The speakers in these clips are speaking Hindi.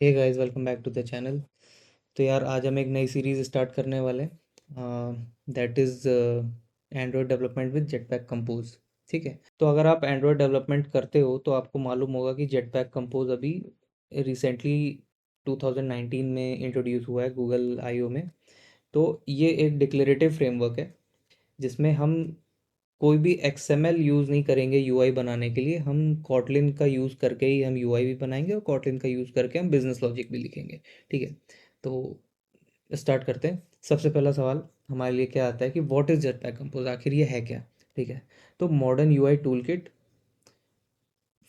Hey guys, welcome back to the channel. तो यार आज हम एक नई सीरीज़ स्टार्ट करने वाले that is Android development with jetpack compose. ठीक है, तो अगर आप एंड्रॉयड डेवलपमेंट करते हो तो आपको मालूम होगा कि जेटपैक कंपोज अभी रिसेंटली 2019 में इंट्रोड्यूस हुआ है गूगल आईओ में। तो ये एक डिक्लेरेटिव फ्रेमवर्क है जिसमें हम कोई भी एक्सएमएल यूज़ नहीं करेंगे यूआई बनाने के लिए। हम कॉटलिन का यूज़ करके ही हम यूआई भी बनाएंगे और कॉटलिन का यूज़ करके हम बिजनेस लॉजिक भी लिखेंगे। ठीक है, तो स्टार्ट करते हैं। सबसे पहला सवाल हमारे लिए क्या आता है कि व्हाट इज़ जेटपैक कंपोज, आखिर ये है क्या। ठीक है, तो modern UI toolkit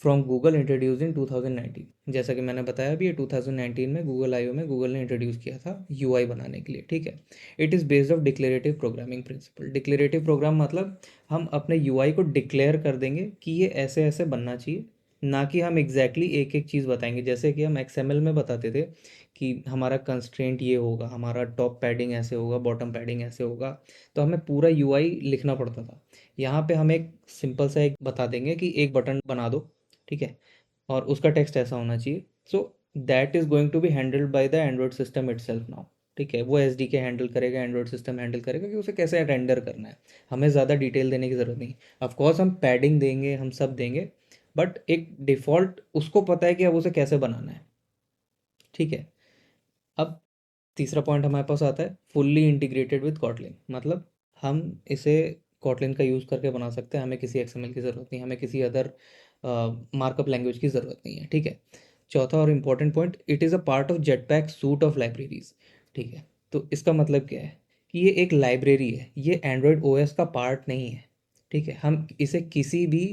from Google introduce in 2019। जैसा कि मैंने बताया अभी, ये 2019 में गूगल आईओ में गूगल ने इंट्रोड्यूस किया था यूआई बनाने के लिए। ठीक है, it is based of declarative programming principle. Declarative program मतलब हम अपने यूआई को डिक्लेयर कर देंगे कि ये ऐसे ऐसे बनना चाहिए, ना कि हम एग्जैक्टली एक एक चीज़ बताएंगे। जैसे कि हम एक्सएमएल में बताते थे कि हमारा कंस्ट्रेंट ये होगा, हमारा टॉप पैडिंग ऐसे होगा, बॉटम पैडिंग ऐसे होगा, तो हमें पूरा यूआई लिखना पड़ता था। यहाँ पे हम एक सिंपल सा एक बता देंगे कि एक बटन बना दो। ठीक है, और उसका टेक्स्ट ऐसा होना चाहिए। So that is going to be handled by the Android system itself now. ठीक है, वो एस डी के हैंडल करेगा, एंड्रॉयड सिस्टम हैंडल करेगा कि उसे कैसे रेंडर करना है। हमें ज़्यादा डिटेल देने की ज़रूरत नहीं। ऑफकोर्स हम पैडिंग देंगे, हम सब देंगे, बट एक डिफ़ॉल्ट उसको पता है कि अब उसे कैसे बनाना है। ठीक है, अब तीसरा पॉइंट हमारे पास आता है फुल्ली इंटीग्रेटेड विद कॉटलिन। मतलब हम इसे कॉटलिन का यूज़ करके बना सकते हैं, हमें किसी एक्सएमएल की ज़रूरत नहीं, हमें किसी अदर मार्कअप लैंग्वेज की ज़रूरत नहीं है। ठीक है, चौथा और important point, it is a part of jetpack suit of libraries. ठीक है, तो इसका मतलब क्या है कि ये एक लाइब्रेरी है, ये एंड्रॉयड ओएस का पार्ट नहीं है। ठीक है, हम इसे किसी भी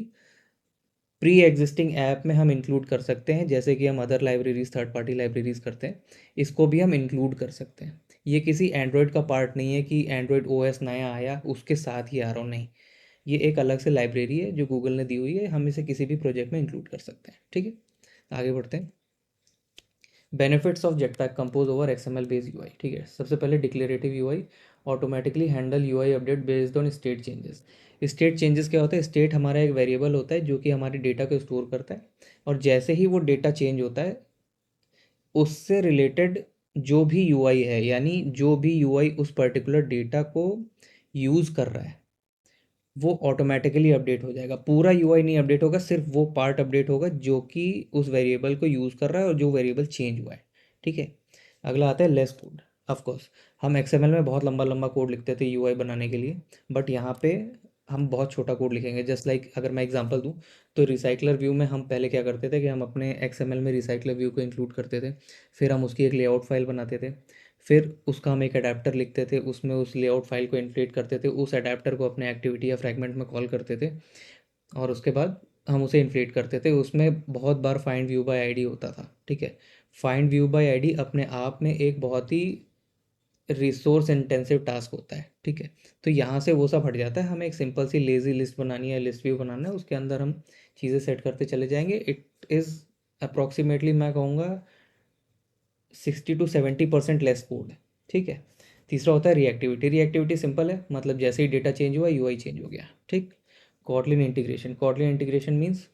प्री एग्जिस्टिंग ऐप में हम इंक्लूड कर सकते हैं, जैसे कि हम other libraries, third party libraries करते हैं, इसको भी हम इंक्लूड कर सकते हैं। ये किसी एंड्रॉयड का पार्ट नहीं है कि एंड्रॉयड ओएस नया आया उसके साथ ही आ रहा हूँ, नहीं। ये एक अलग से लाइब्रेरी है जो गूगल ने दी हुई है, हम इसे किसी भी प्रोजेक्ट में इंक्लूड कर सकते हैं। ठीक है, आगे बढ़ते हैं। Benefits of jetpack compose over XML based UI. ठीक है, सबसे पहले declarative UI automatically handle UI update based on state changes. State changes क्या होता है? स्टेट हमारा एक वेरिएबल होता है जो कि हमारे डेटा को स्टोर करता है, और जैसे ही वो डेटा चेंज होता है उससे रिलेटेड जो भी यूआई है, यानी जो भी यूआई उस पर्टिकुलर डेटा को यूज़ कर रहा है, वो ऑटोमेटिकली अपडेट हो जाएगा। पूरा यूआई नहीं अपडेट होगा, सिर्फ वो पार्ट अपडेट होगा जो कि उस वेरिएबल को यूज़ कर रहा है और जो वेरिएबल चेंज हुआ है। ठीक है, अगला आता है लेस कोड। ऑफ कोर्स हम एक्सएमएल में बहुत लंबा लंबा कोड लिखते थे यूआई बनाने के लिए, बट यहाँ पे हम बहुत छोटा कोड लिखेंगे। जस्ट लाइक अगर मैं एग्जांपल दूँ तो रिसाइकलर व्यू में हम पहले क्या करते थे कि हम अपने एक्सएमएल में रिसाइकलर व्यू को इंक्लूड करते थे, फिर हम उसकी एक लेआउट फाइल बनाते थे, फिर उसका हम एक अडेप्टर लिखते थे, उसमें उस लेआउट फाइल को इन्फ्लेट करते थे, उस अडेप्टर को अपने एक्टिविटी या फ्रैगमेंट में कॉल करते थे, और उसके बाद हम उसे इन्फ्लेट करते थे। उसमें बहुत बार फाइंड व्यू बाय आईडी होता था। ठीक है, फाइंड व्यू बाय आईडी अपने आप में एक बहुत ही रिसोर्स इंटेंसिव टास्क होता है। ठीक है, तो यहाँ से वो सब हट जाता है। हमें एक सिंपल सी लेजी लिस्ट बनानी है, लिस्ट व्यू बनाना है, उसके अंदर हम चीज़ें सेट करते चले जाएंगे। इट इज़ अप्रॉक्सीमेटली, मैं कहूँगा 60 to 70% लेस कोड है। ठीक है, तीसरा होता है रिएक्टिविटी। रिएक्टिविटी सिंपल है, मतलब जैसे ही डेटा चेंज हुआ यूआई चेंज हो गया। ठीक, Kotlin integration. Kotlin integration means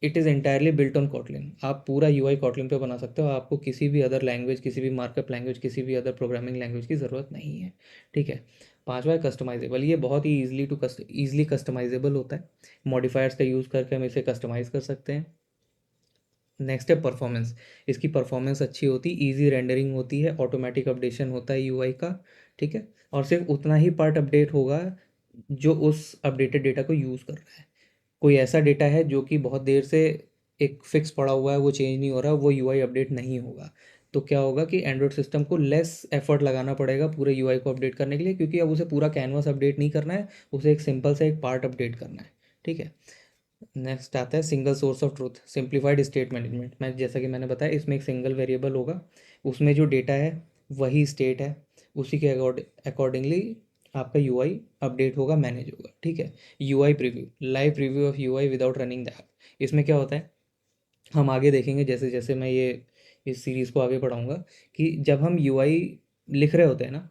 it is entirely built on Kotlin. आप पूरा यूआई कॉटलिन पे बना सकते हो, आपको किसी भी अदर लैंग्वेज, किसी भी मार्कअप लैंग्वेज, किसी भी अदर प्रोग्रामिंग लैंग्वेज की ज़रूरत नहीं है। ठीक है, पांचवा है कस्टमाइजेबल। ये बहुत ही ईजिली कस्टमाइजेबल होता है। मॉडिफायर्स का यूज़ करके हम इसे कस्टमाइज़ कर सकते हैं। नेक्स्ट है परफॉर्मेंस। इसकी परफॉर्मेंस अच्छी होती, इजी रेंडरिंग होती है, ऑटोमेटिक अपडेशन होता है यूआई का। ठीक है, और सिर्फ उतना ही पार्ट अपडेट होगा जो उस अपडेटेड डेटा को यूज़ कर रहा है। कोई ऐसा डेटा है जो कि बहुत देर से एक फिक्स पड़ा हुआ है, वो चेंज नहीं हो रहा, वो यूआई अपडेट नहीं होगा। तो क्या होगा कि एंड्रॉयड सिस्टम को लेस एफर्ट लगाना पड़ेगा पूरे यूआई को अपडेट करने के लिए, क्योंकि अब उसे पूरा कैनवास अपडेट नहीं करना है, उसे एक सिंपल सा एक पार्ट अपडेट करना है। ठीक है, नेक्स्ट आता है single source of truth, simplified state management. मैं जैसा कि मैंने बताया, इसमें एक सिंगल वेरिएबल होगा, उसमें जो डेटा है वही स्टेट है, उसी के अकॉर्डिंगली आपका यूआई अपडेट होगा, मैनेज होगा। ठीक है, UI preview, live preview of UI without running the app. इसमें क्या होता है, हम आगे देखेंगे जैसे जैसे मैं ये इस सीरीज़ को आगे बढ़ाऊंगा, कि जब हम यूआई लिख रहे होते हैं ना,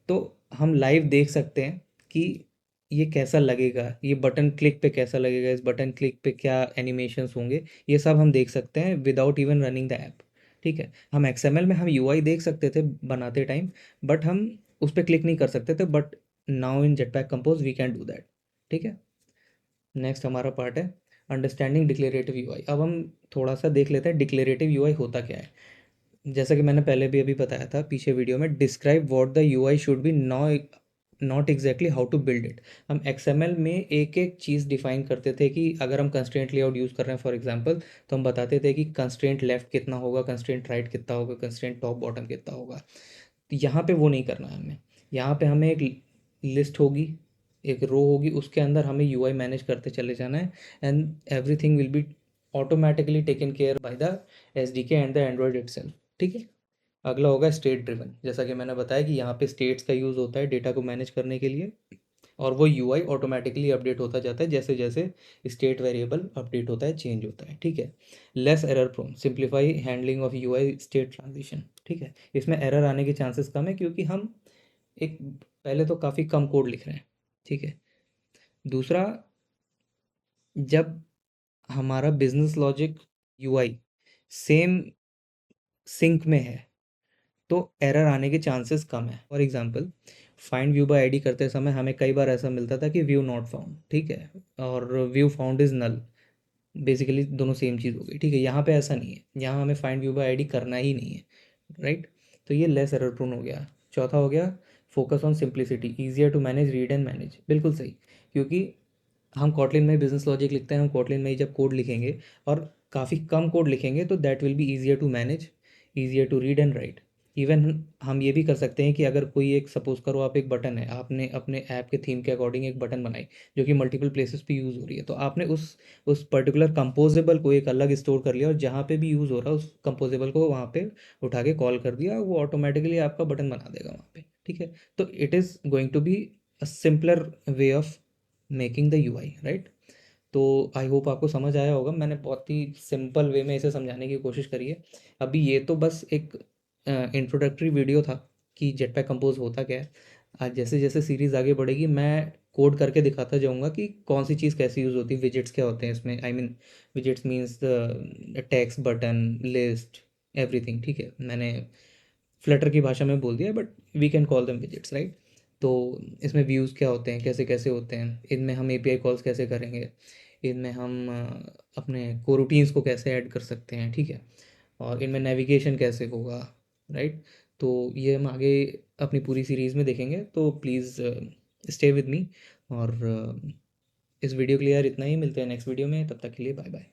तो हम लाइव देख सकते हैं कि ये कैसा लगेगा, ये बटन क्लिक पे कैसा लगेगा, इस बटन क्लिक पे क्या एनिमेशंस होंगे, ये सब हम देख सकते हैं without even running the app. ठीक है। हम XML में हम UI देख सकते थे बनाते टाइम, बट हम उस पर क्लिक नहीं कर सकते थे, but now in Jetpack Compose we can do that. ठीक है। नेक्स्ट हमारा पार्ट है अंडरस्टैंडिंग डिक्लेरेटिव यूआई। अब हम थोड़ा सा देख लेते हैं डिक्लेरेटिव यूआई होता क्या है। जैसा कि मैंने पहले भी अभी बताया था पीछे वीडियो में, describe what the UI should be, not exactly how to build it. हम XML में एक एक चीज़ डिफाइन करते थे कि अगर हम कंस्ट्रेंट लेआउट यूज़ कर रहे हैं फॉर एग्जांपल, तो हम बताते थे कि कंस्ट्रेंट लेफ्ट कितना होगा, कंस्ट्रेंट राइट कितना होगा, कंस्ट्रेंट टॉप बॉटम कितना होगा। तो यहाँ पे वो नहीं करना है हमें। यहाँ पे हमें एक लिस्ट होगी, एक रो होगी, उसके अंदर हमें यूआई मैनेज करते चले जाना है, and everything will be automatically taken care by the SDK and the Android itself. ठीक है। अगला होगा स्टेट ड्रिवन। जैसा कि मैंने बताया कि यहाँ पे स्टेट्स का यूज़ होता है डेटा को मैनेज करने के लिए, और वो यूआई ऑटोमेटिकली अपडेट होता जाता है जैसे जैसे स्टेट वेरिएबल अपडेट होता है, चेंज होता है। ठीक है। Less error prone, simplify handling of UI state transition. ठीक है। इसमें एरर आने के चांसेस कम है क्योंकि हम एक पहले तो काफ़ी कम कोड लिख रहे हैं। ठीक है। दूसरा, जब हमारा business logic UI same sync में है तो एरर आने के चांसेस कम है। For example, find view by ID करते समय हमें कई बार ऐसा मिलता था कि व्यू नॉट फाउंड, ठीक है, और view found is null. Basically दोनों सेम चीज़ हो गई। ठीक है। यहाँ पे ऐसा नहीं है, यहाँ हमें फाइंड व्यू बाय आईडी करना ही नहीं है, राइट। तो ये लेस एरर प्रोन हो गया। चौथा हो गया focus on simplicity, easier to manage, read and manage. बिल्कुल सही, क्योंकि हम कॉटलिन में बिजनेस लॉजिक लिखते हैं, हम कॉटलिन में ही जब कोड लिखेंगे और काफ़ी कम कोड लिखेंगे तो that will be easier to manage, easier to read and write. Even हम ये भी कर सकते हैं कि अगर कोई एक, सपोज करो आप एक बटन है, आपने अपने ऐप के थीम के अकॉर्डिंग एक बटन बनाई जो कि मल्टीपल प्लेसेस पे यूज़ हो रही है, तो आपने उस पर्टिकुलर कंपोजेबल को एक अलग स्टोर कर लिया और जहाँ पे भी यूज़ हो रहा है उस कंपोजेबल को वहाँ पे उठा के कॉल कर दिया, वो ऑटोमेटिकली आपका बटन बना देगा वहाँ पे। ठीक है। तो it is going to be a simpler way of making the UI, right. तो आई होप आपको समझ आया होगा। मैंने बहुत ही सिंपल वे में इसे समझाने की कोशिश करी है। अभी ये तो बस एक इंट्रोडक्टरी वीडियो था कि जेटपैक कंपोज होता क्या है। आज जैसे जैसे सीरीज़ आगे बढ़ेगी मैं कोड करके दिखाता जाऊंगा कि कौन सी चीज़ कैसे यूज़ होती है, विजेट्स क्या होते हैं इसमें, I mean widgets means the text, button, list, everything. ठीक है। मैंने फ्लटर की भाषा में बोल दिया, but we can call them widgets, right. तो इसमें व्यूज़ क्या होते हैं, कैसे कैसे होते हैं, इनमें हम API कॉल्स कैसे करेंगे, इनमें हम अपने कोरूटीन्स को कैसे ऐड कर सकते हैं। ठीक है। और इनमें नेविगेशन कैसे होगा, राइट। तो ये हम आगे अपनी पूरी सीरीज़ में देखेंगे, तो प्लीज़ स्टे विद मी। और इस वीडियो के लिए यार इतना ही, मिलते हैं नेक्स्ट वीडियो में, तब तक के लिए बाय बाय।